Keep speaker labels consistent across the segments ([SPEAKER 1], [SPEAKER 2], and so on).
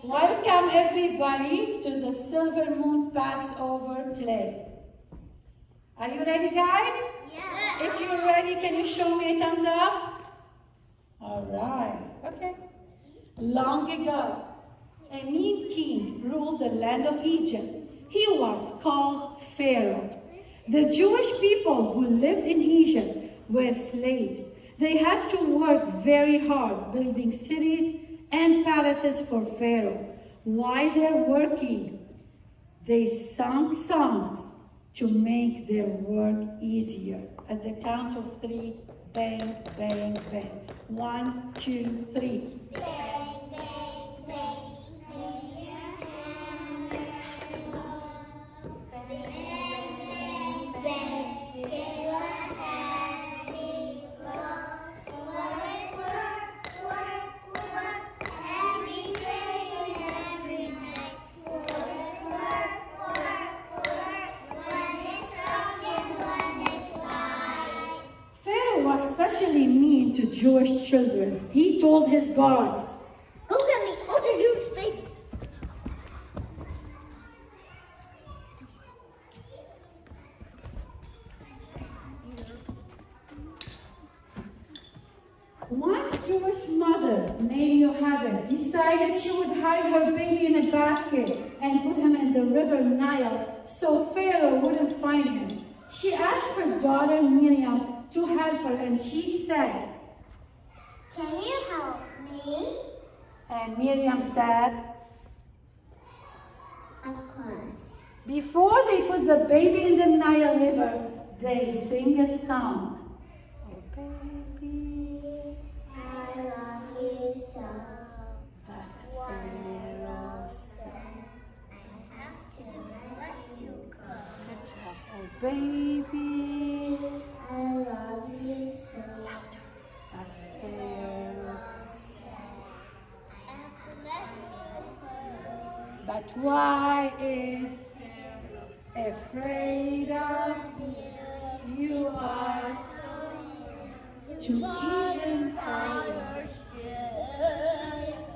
[SPEAKER 1] Welcome everybody to the Silver Moon Passover play. Are you ready, guys?
[SPEAKER 2] Yeah.
[SPEAKER 1] If you're ready, can you show me a thumbs up? All right. Okay. Long ago, a mean king ruled the land of Egypt. He was called Pharaoh. The Jewish people who lived in Egypt were slaves. They had to work very hard building cities and palaces for Pharaoh. While they're working, they sang songs to make their work easier. At the count of 3, bang, bang, bang. 1, 2, 3.
[SPEAKER 2] Bang, bang, bang.
[SPEAKER 1] Was especially mean to Jewish children. He told his guards,
[SPEAKER 2] "Go get me all the Jewish babies."
[SPEAKER 1] One Jewish mother named Yocheved decided she would hide her baby in a basket and put him in the river Nile so Pharaoh wouldn't find him. She asked her daughter Miriam to help her, and she said,
[SPEAKER 2] "Can you help me?"
[SPEAKER 1] And Miriam said,
[SPEAKER 2] "Of course."
[SPEAKER 1] Before they put the baby in the Nile River, they sing a song. Oh, baby,
[SPEAKER 2] I love you so.
[SPEAKER 1] But Pharaoh said,
[SPEAKER 2] I have to let you go.
[SPEAKER 1] good job. Oh, baby,
[SPEAKER 2] I love you so.
[SPEAKER 1] but Pharaoh said,
[SPEAKER 2] I have to let you go.
[SPEAKER 1] but why is Pharaoh afraid of you? You are to even higher.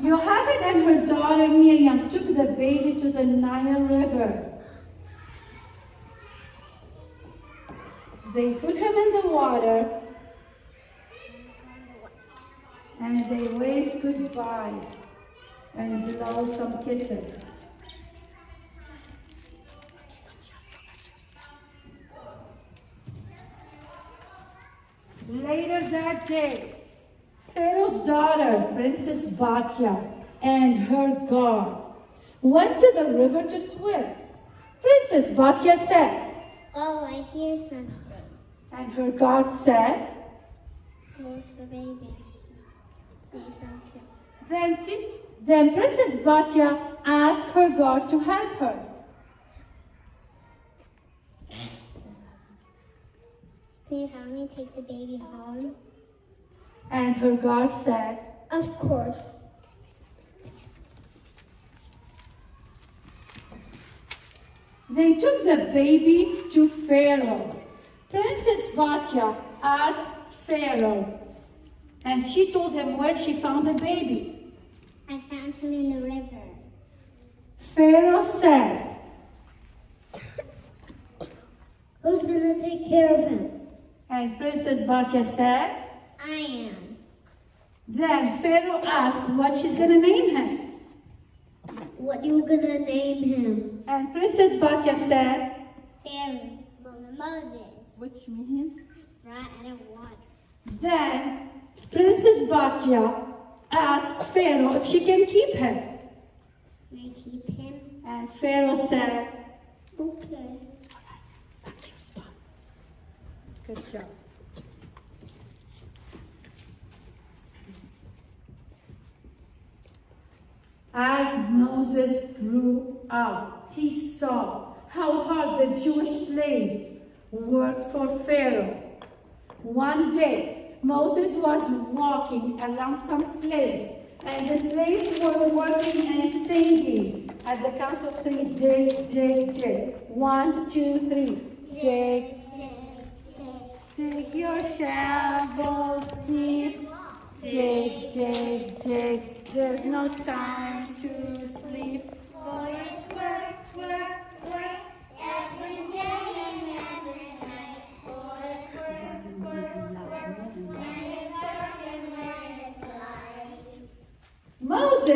[SPEAKER 1] Yocheved and her daughter Miriam took the baby to the Nile River. They put him in the water and they waved goodbye and blow some kisses. Later that day, Pharaoh's daughter, Princess Batya, and her guard went to the river to swim. Princess Batya said,
[SPEAKER 2] "Oh, I hear something."
[SPEAKER 1] and her guard said,
[SPEAKER 2] "Where's the baby?" Please don't kill.
[SPEAKER 1] then Princess Batya asked her guard to help her.
[SPEAKER 2] Can you help me take the baby home?
[SPEAKER 1] And her guard said,
[SPEAKER 2] Of course.
[SPEAKER 1] They took the baby to Pharaoh. Princess Batya asked Pharaoh, and she told him where she found the baby.
[SPEAKER 2] I found him in the river.
[SPEAKER 1] Pharaoh said,
[SPEAKER 2] Who's gonna take care of him?
[SPEAKER 1] and Princess Batya said,
[SPEAKER 2] I am.
[SPEAKER 1] then Pharaoh asked what she's going to name him.
[SPEAKER 2] What you gonna name him?
[SPEAKER 1] And Princess Batya said,
[SPEAKER 2] Pharaoh. Moses.
[SPEAKER 1] which means?
[SPEAKER 2] Right out of water.
[SPEAKER 1] Then Princess Batya asked Pharaoh if she can keep him.
[SPEAKER 2] May I keep him?
[SPEAKER 1] And Pharaoh said,
[SPEAKER 2] Okay.
[SPEAKER 1] good job. As Moses grew up, he saw how hard the Jewish slaves worked for Pharaoh. One day, Moses was walking along some slaves, and the slaves were working and singing. At the count of 3, dig, dig, dig. 1, 2, 3. Dig, dig your shovels deep. Dig, dig, dig. There's no time to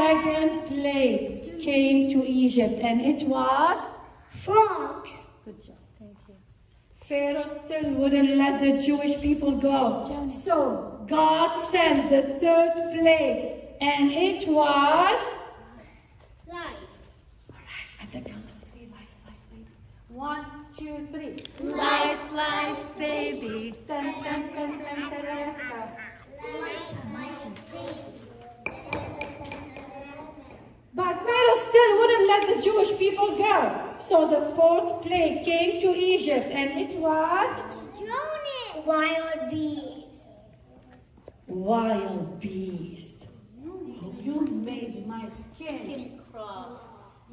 [SPEAKER 1] second plague came to Egypt, and it was
[SPEAKER 2] Frogs.
[SPEAKER 1] good job. Thank you. Pharaoh still wouldn't let the Jewish people go. So God sent the third plague, and it was
[SPEAKER 2] Lice.
[SPEAKER 1] all right. At the count of three, lice, baby. 1, 2, 3.
[SPEAKER 3] Lice, lice, baby. Dun, dun, dun, dun, dun, dun, dun.
[SPEAKER 1] But Pharaoh still wouldn't let the Jewish people go. So the fourth plague came to Egypt, and it was
[SPEAKER 2] Wild bees.
[SPEAKER 1] wild beast. Oh, you made my skin.
[SPEAKER 3] Crawl.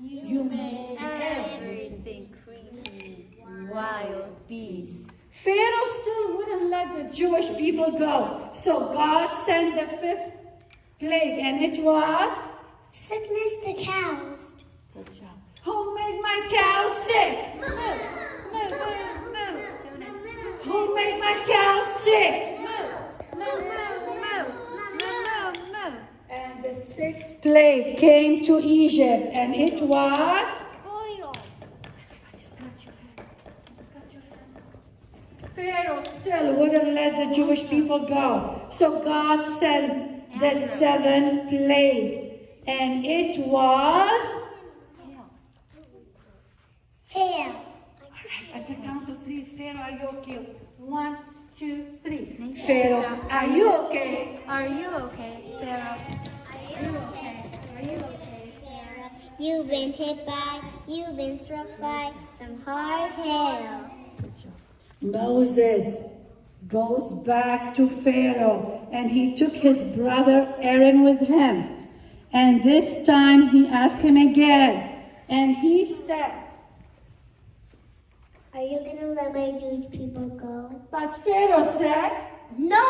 [SPEAKER 1] You made
[SPEAKER 3] Everything creepy. Wild beast.
[SPEAKER 1] Pharaoh still wouldn't let the Jewish people go. So God sent the fifth plague, and it was
[SPEAKER 2] Sickness to cows.
[SPEAKER 1] good job. Who made my cow sick? Who made my cow sick? And the sixth plague came to Egypt, and it was
[SPEAKER 2] Oil.
[SPEAKER 1] Pharaoh still wouldn't let the Jewish people go. So God sent the seventh plague, and it was
[SPEAKER 2] Hail.
[SPEAKER 1] at the count of three. Pharaoh, are you okay? 1, 2, 3. Pharaoh, are you okay?
[SPEAKER 3] Are you okay, Pharaoh?
[SPEAKER 2] You've been hit by, you've been struck by some hard hail.
[SPEAKER 1] Moses goes back to Pharaoh, and he took his brother Aaron with him. And this time he asked him again, and he said,
[SPEAKER 2] Are you going to let my Jewish people go?
[SPEAKER 1] but Pharaoh said,
[SPEAKER 2] No,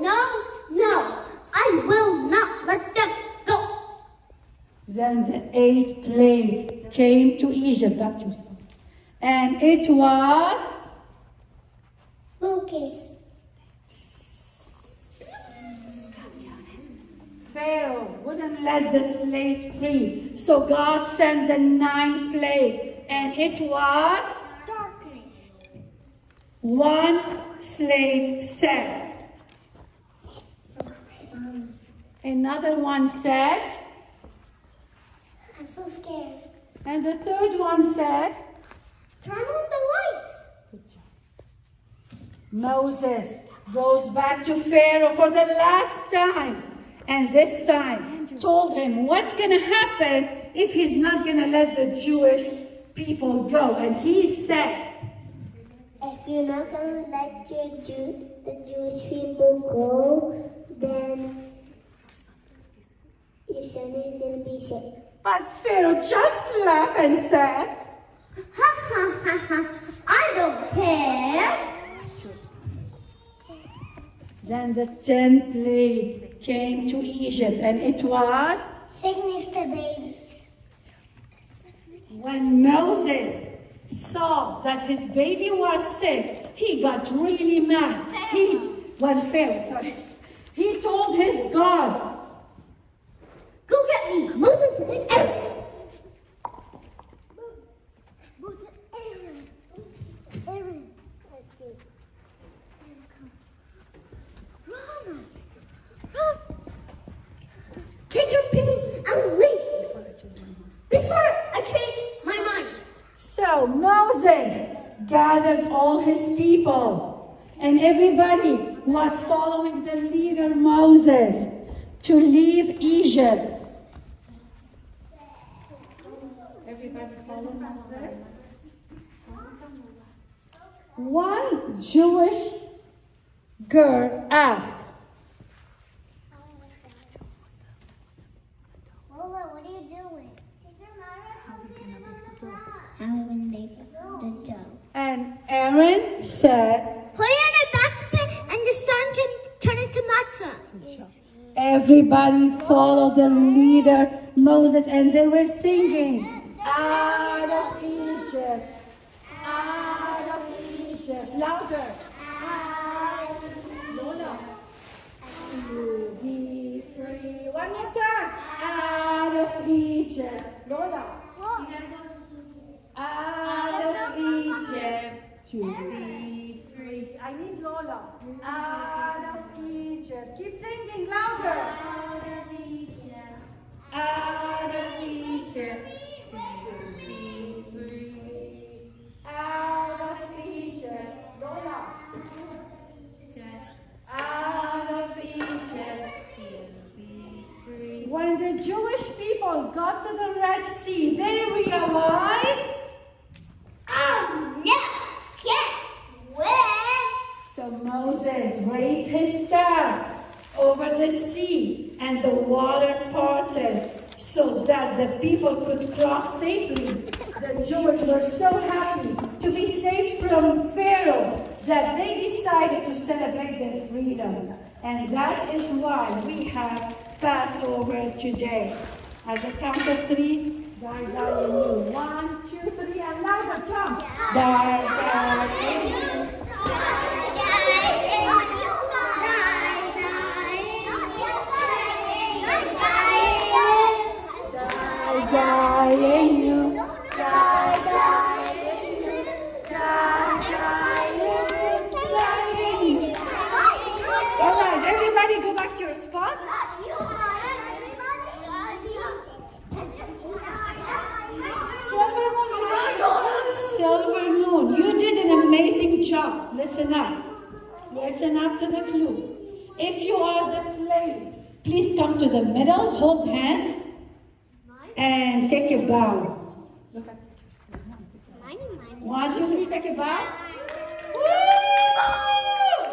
[SPEAKER 2] no, no. I will not let them go.
[SPEAKER 1] then the eighth plague came to Egypt, back to yourself. And it was
[SPEAKER 2] Lucas.
[SPEAKER 1] Pharaoh wouldn't let the slaves free. So God sent the ninth plague, and it was
[SPEAKER 2] Darkness.
[SPEAKER 1] one slave said. Another one said,
[SPEAKER 2] I'm so scared.
[SPEAKER 1] and the third one said,
[SPEAKER 2] Turn on the lights.
[SPEAKER 1] Moses goes back to Pharaoh for the last time, and this time told him what's going to happen if he's not going to let the Jewish people go. And he said,
[SPEAKER 2] If you're not going to let the Jewish people go, then your son is going to be sick.
[SPEAKER 1] but Pharaoh just laughed and said,
[SPEAKER 2] Ha ha ha ha. I don't care.
[SPEAKER 1] then the 10th plague came to Egypt, and it was
[SPEAKER 2] Sickness to babies.
[SPEAKER 1] when Moses saw that his baby was sick, he got really mad. He told his God,
[SPEAKER 2] Go get me Moses and Aaron. Moses, Aaron. Aaron. Run. Run. Take your people and leave before I change my mind.
[SPEAKER 1] So Moses gathered all his people, and everybody was following the leader Moses to leave Egypt. Everybody follow Moses? One Jewish girl asked,
[SPEAKER 2] Lola, what are you doing? How are we going to make the dough?
[SPEAKER 1] and Aaron said,
[SPEAKER 2] Put it in a backpack and the sun can turn into matzah.
[SPEAKER 1] everybody followed the leader Moses, and they were singing, out of Egypt, out of Egypt, louder. Lola. To be free. free. One more time. Out of Egypt. Lola. Out of Egypt to be free. I need Lola. Out of Egypt. Keep singing louder. Out of Egypt to be free. Out of Egypt. Lola. Out of Egypt to be free. When the Jewish people got to the Red Sea, they realized,
[SPEAKER 2] Oh no! Guess where?
[SPEAKER 1] so Moses raised his staff over the sea, and the water parted so that the people could cross safely. The Jews were so happy to be saved from Pharaoh that they decided to celebrate their freedom. And that is why we have Passover today. At the count of three, die, die, and you. 1, 2, 3, and louder, jump. Die, die, and you. Die, and you. Die, die, and you. Die, die, and you. Die, and you. All right, everybody go back to your spot. Silver moon, you did an amazing job. Listen up. Listen up to the clue. If you are the slave, please come to the middle, hold hands, and take a bow. Look at 1, 2, 3, take a bow. Woo!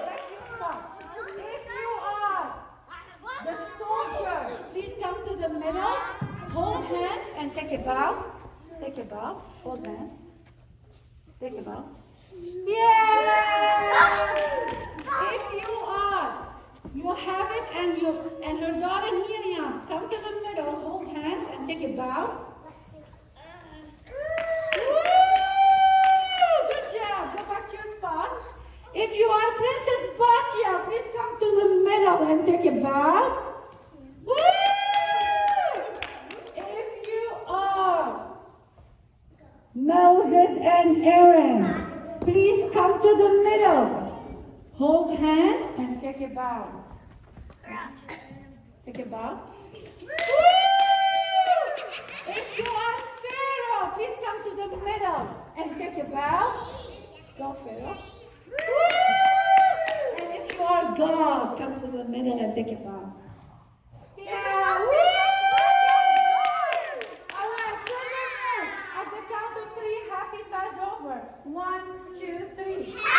[SPEAKER 1] Back to your spot. If you are the soldier, please come to the middle, hold hands, and take a bow. Take a bow, hold hands. Take a bow. Yeah! If you have it, and her daughter Miriam, come to the middle, hold hands, and take a bow. Woo! Good job. Go back to your spot. If you are Princess Batya, please come to the middle and take a bow. Woo! If you are Moses and Aaron, please come to the middle. Hold hands and take a bow. Take a bow. Woo! If you are Pharaoh, please come to the middle and take a bow. Go, Pharaoh. Woo! And if you are God, come to the middle and take a bow. Yeah! Woo! All right, children, at the count of three, happy Passover. 1, 2, 3.